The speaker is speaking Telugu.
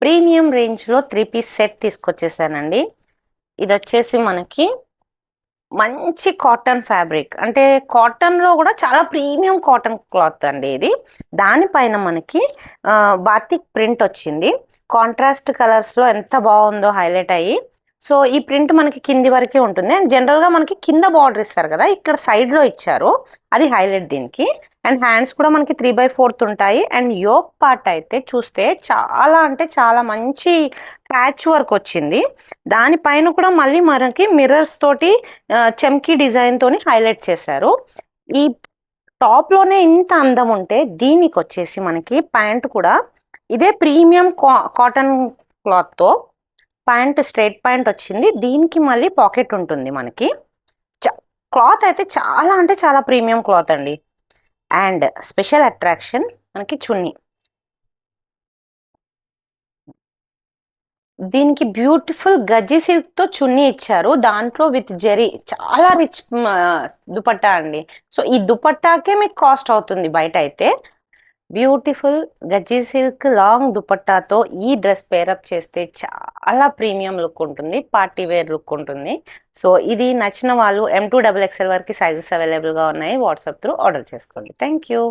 ప్రీమియం రేంజ్లో 3 పీస్ సెట్ తీసుకొచ్చేసానండి. ఇది వచ్చేసి మనకి మంచి కాటన్ ఫ్యాబ్రిక్, అంటే కాటన్లో కూడా చాలా ప్రీమియం కాటన్ క్లాత్ అండి ఇది. దానిపైన మనకి బాతిక్ ప్రింట్ వచ్చింది. కాంట్రాస్ట్ కలర్స్లో ఎంత బాగుందో హైలైట్ అయ్యి. సో ఈ ప్రింట్ మనకి కింది వరకే ఉంటుంది. అండ్ జనరల్గా మనకి కింద బార్డర్ ఇస్తారు కదా, ఇక్కడ సైడ్లో ఇచ్చారు, అది హైలైట్ దీనికి. అండ్ హ్యాండ్స్ కూడా మనకి 3/4 ఉంటాయి. అండ్ యోక్ పార్ట్ అయితే చూస్తే చాలా అంటే చాలా మంచి ప్యాచ్ వర్క్ వచ్చింది. దానిపైన కూడా మళ్ళీ మనకి మిర్రర్స్ తోటి చెమ్కీ డిజైన్ తోని హైలైట్ చేశారు. ఈ టాప్ లోనే ఇంత అందం ఉంటే దీనికి వచ్చేసి మనకి ప్యాంట్ కూడా ఇదే ప్రీమియం కాటన్ క్లాత్ తో ప్యాంట్, స్ట్రైట్ ప్యాంట్ వచ్చింది. దీనికి మళ్ళీ పాకెట్ ఉంటుంది మనకి. క్లాత్ అయితే చాలా అంటే చాలా ప్రీమియం క్లాత్ అండి. అండ్ స్పెషల్ అట్రాక్షన్ మనకి చున్నీ. దీనికి బ్యూటిఫుల్ గజ్జి సిల్క్ తో చున్నీ ఇచ్చారు, దాంట్లో విత్ జెరీ. చాలా రిచ్ దుపట్టా అండి. సో ఈ దుపట్టాకే మీకు కాస్ట్ అవుతుంది బయట అయితే. బ్యూటిఫుల్ గజ్జి సిల్క్ లాంగ్ దుపట్టాతో ఈ డ్రెస్ పేరప్ చేస్తే చాలా ప్రీమియం లుక్ ఉంటుంది, పార్టీ వేర్ లుక్ ఉంటుంది. సో ఇది నచ్చిన వాళ్ళు M2XXL వరకు సైజెస్ అవైలబుల్గా ఉన్నాయి. వాట్సాప్ త్రూ ఆర్డర్ చేసుకోండి. Thank you.